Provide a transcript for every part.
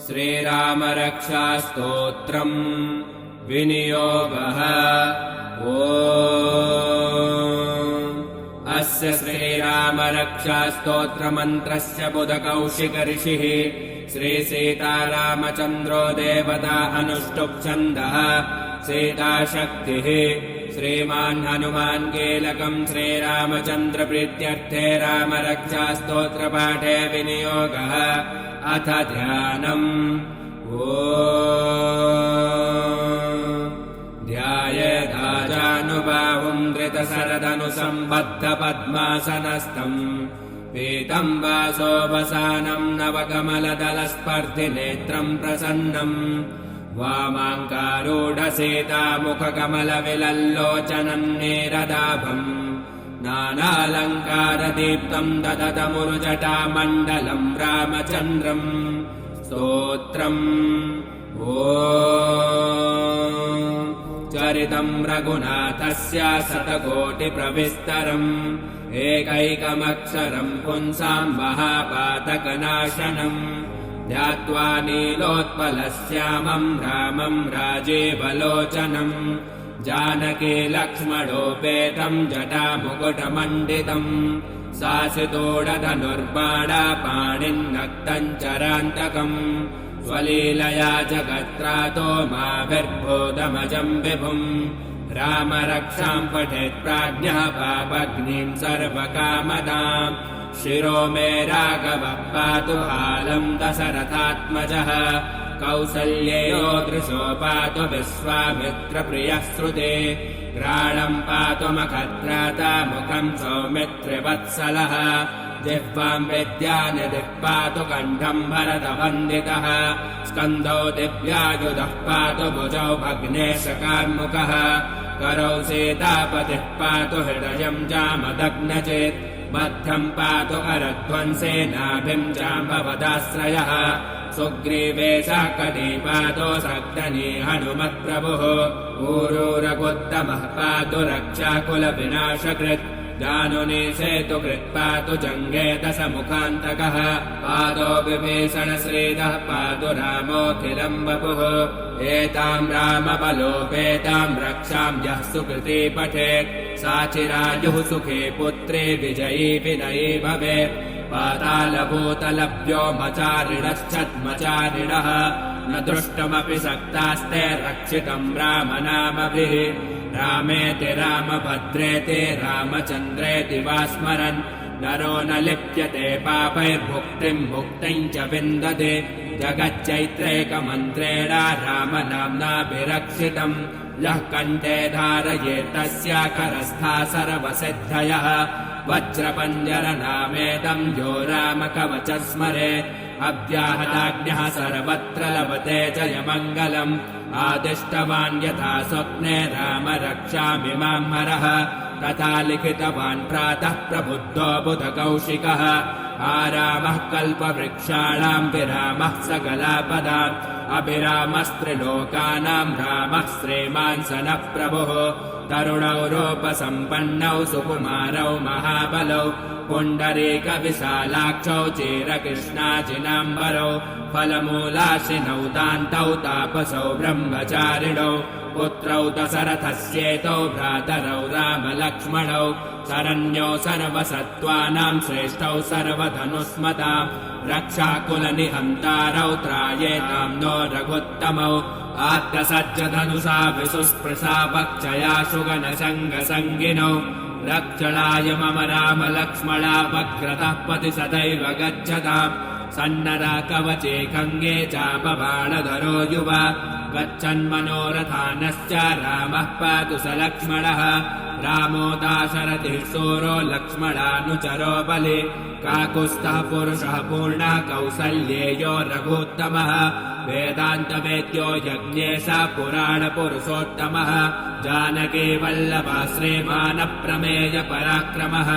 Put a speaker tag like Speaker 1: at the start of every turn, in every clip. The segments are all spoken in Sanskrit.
Speaker 1: श्रीरामरक्षास्तोत्रम् विनियोगः। अस्य श्रीरामरक्षास्तोत्रमन्त्रस्य बुधकौशिक ऋषिः श्रीसीतारामचन्द्रो देवता अनुष्टुप् छन्दः सीताशक्तिः। श्रीमान् हनुमान् कीलकम् श्रीरामचन्द्रप्रीत्यर्थे रामरक्षास्तोत्रपाठे विनियोगः। अथ ध्यानम्। ध्यायेदाजानुबाहुम् धृतशरदनुसम्बद्धपद्मासनस्थम् पीतम् वासोपसानम् नवकमलदलस्पर्धिनेत्रम् प्रसन्नम् वामाङ्कारूढसीतामुखकमलविलल्लोचनम् नीरदाभम् नानालङ्कारदीप्तम् ददतमुरुजटामण्डलम् रामचन्द्रम्। स्तोत्रम्। चरितम् रघुनाथस्य शतकोटिप्रविस्तरम् एकैकमक्षरम् पुंसाम् महापातकनाशनम् ध्यात्वा नीलोत्पलश्यामम् रामम् राजीवलोचनम् जानकी लक्ष्मणोपेतम् जटामुकुटमण्डितम् सासितोडधनुर्बाणापाणिन्नक्तम् चरान्तकम् स्वलीलया जगत्त्रातो माविर्भूतमजम् विभुम् रामरक्षाम् पठेत् प्राज्ञः पापग्निम् सर्वकामदाम् शिरो मे राघवः पातु हालम् दशरथात्मजः कौसल्येयो दृशो पातु विश्वामित्रप्रियः श्रुते घ्राणम् पातु मखत्राता मुखम् सौमित्रिवत्सलः जिह्वाम् विद्यानिधिः पातु कण्ठम् भरतवन्दितः स्कन्धौ दिव्यायुधः पातु भुजौ भग्नेशकार्मुकः करौ सीतापतिः पातु हृदयम् जामदग्नचेत् मध्यम् पातु करध्वंसेनाभिम् जाम्बवदाश्रयः सुग्रीवे शाकटी पातु सग्धनी हनुमत्प्रभुः ऊरूरगोत्तमः पातु रक्षाकुलविनाशकृत् जानुनी सेतुकृत् पातु जङ्गे दशमुखान्तकः पादो विभीषणश्रीदः पातु रामोऽखिलम् वपुः एताम् रामबलोपेताम् रक्षाम् यः सुकृती पठेत् सा चिरायुः सुखी पुत्री विजयी विनयी भवेत् पातालभूतलभ्योमचारिणश्छद्मचारिणः न दृष्टमपि सक्तास्ते रक्षितम् रामनामभिः रामेति रामभद्रेति रामचन्द्रेति वा स्मरन् नरो न लिप्यते पापैर्भुक्तिम् भुक्तिम् च विन्दते जगच्चैत्रैकमन्त्रेण रामनाम्नाभिरक्षितम् यः कण्ठे धारयेत्तस्य करस्था सर्वसिद्धयः वज्रपञ्जरनामेदम् यो रामकवच स्मरेत् अव्याहताज्ञः सर्वत्र लभते जयमङ्गलम् आदिष्टवान् यथा स्वप्ने राम रक्षामि माम् हरः तथा लिखितवान् प्रातः प्रबुद्धो बुधकौशिकः आरामः कल्पवृक्षाणाम् विरामः सकलापदाम् अभिरामस्त्रिलोकानाम् रामः श्रीमान् सनः प्रभुः तरुणौ रूपसम्पन्नौ सुकुमारौ महाबलौ पुण्डरीकविशालाक्षौ चिरकृष्णाजिनाम्बरौ फलमूलाशिनौ दान्तौ तापसौ ब्रह्मचारिणौ पुत्रौ दशरथस्येतौ भ्रातरौ रामलक्ष्मणौ शरण्यौ सर्वसत्त्वानाम् श्रेष्ठौ सर्वधनुस्मताम् रक्षाकुलनिहन्तारौ त्रायेताम् नो रघुत्तमौ आत्मसज्जधनुषा विसुस्पृशा वक्षया शुगनशङ्गसङ्गिनौ रक्षणाय मम रामलक्ष्मणा वक्रतः पति सदैव गच्छताम् सन्नरा कवचे खङ्गे चापबाणधरो युवा गच्छन्मनोरथानश्च रामः पातु स लक्ष्मणः रामो दाशरथिः शूरो लक्ष्मणानुचरो बले काकुत्स्थः पुरुषः पूर्णः कौसल्येयो रघुत्तमः वेदान्तवेद्यो यज्ञेशः पुराणपुरुषोत्तमः जानकी वल्लभः श्रीमानप्रमेय पराक्रमः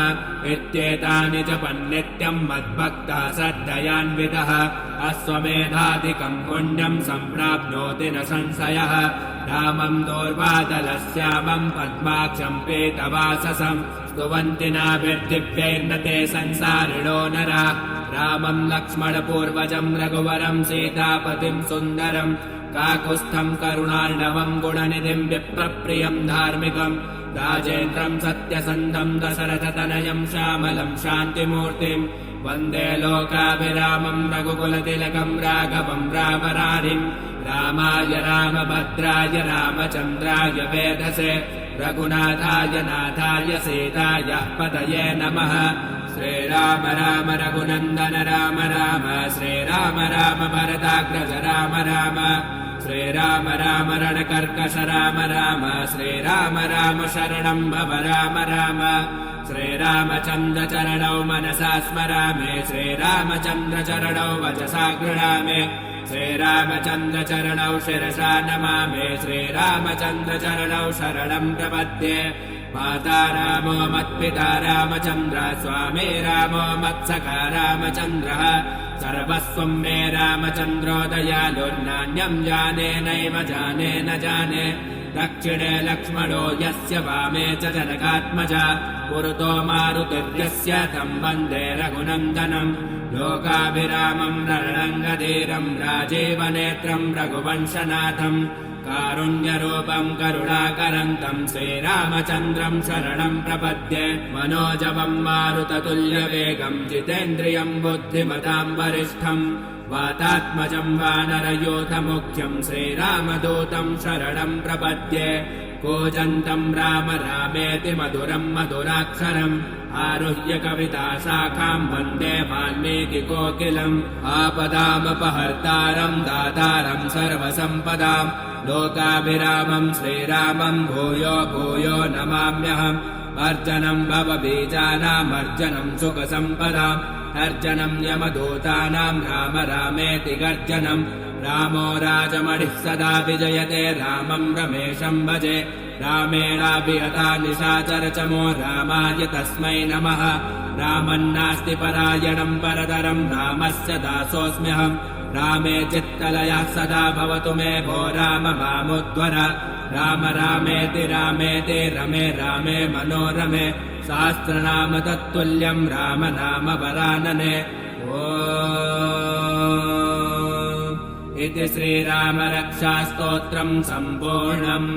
Speaker 1: इत्येतानि जपन्नित्यम् मद्भक्तः श्रद्धयान्वितः अश्वमेधाधिकम् पुण्यम् सम्प्राप्नोति न संशयः रामम् दोर्वादलश्यामम् पद्माक्षम् पीतवाससम् स्तुवन्ति नाभिर्दिव्यैर्न ते संसारिणो नरा रामम् लक्ष्मणपूर्वजम् रघुवरम् सीतापतिम् सुन्दरम् काकुत्स्थम् करुणार्णवम् गुणनिधिम् विप्रप्रियम् धार्मिकम् राजेन्द्रम् सत्यसन्धम् दशरथतनयम् श्यामलम् शान्तिमूर्तिम् वन्दे लोकाभिरामम् रघुकुलतिलकम् राघवम् रामरारिम् रामाय रामभद्राय रामचन्द्राय वेधसे रघुनाथाय नाथाय सीताय पतये नमः श्रीराम राम रघुनन्दन राम राम श्रीराम राम भरताग्रज राम राम श्रीराम राम रणकर्कश राम राम श्रीराम राम शरणं भव राम राम श्रीरामचन्द्र चरणौ मनसा स्मरामि श्रीरामचन्द्र चरणौ वचसा गृह्णामि श्रीरामचन्द्र चरणौ शिरसा नमामि श्रीरामचन्द्र चरणौ शरणं प्रपद्ये माता रामो मत्पिता रामचन्द्र स्वामी रामो मत्सखा रामचन्द्रः सर्वस्वं मे रामचन्द्रो दयालुर्नान्यं जाने नैव जाने न जाने दक्षिणे लक्ष्मणो यस्य वामे च जनकात्मजा पुरतो मारुतिर्यस्य तं वन्दे रघुनन्दनम् लोकाभिरामम् रणरङ्गधीरम् राजीवनेत्रम् रघुवंशनाथम् कारुण्यरूपम् करुणाकरन्तम् श्रीरामचन्द्रम् शरणम् प्रपद्ये मनोजवम् मारुततुल्यवेगम् जितेन्द्रियम् बुद्धिमताम् वरिष्ठम् वातात्मजम् वानरयूथमुख्यम् श्रीरामदूतम् शरणम् प्रपद्ये कूजन्तम् राम रामेति मधुरम् मधुराक्षरम् आरुह्य कविता शाखाम् वन्दे वाल्मीकिकोकिलम् आपदामपहर्तारम् दातारम् सर्वसम्पदाम् लोकाभिरामम् श्रीरामम् भूयो भूयो नमाम्यहम् अर्जनम् भवबीजानामर्जनम् सुखसम्पदाम् अर्जनम् यमदूतानाम् राम रामेति गर्जनम् रामो राजमणिः सदा विजयते रामम् रमेशम् भजे रामेणाभिहता निशाचरचमो रामाय तस्मै नमः रामन्नास्ति परायणम् परतरम् रामस्य दासोऽस्म्यहम् रामे चित्तलयः सदा भवतु मे भो राम मामुद्ध्वर राम रामेति रामेति रमे रामे मनोरमे सहस्रनाम तत्तुल्यम् राम नाम वरानने इति श्रीरामरक्षास्तोत्रम् सम्पूर्णम्।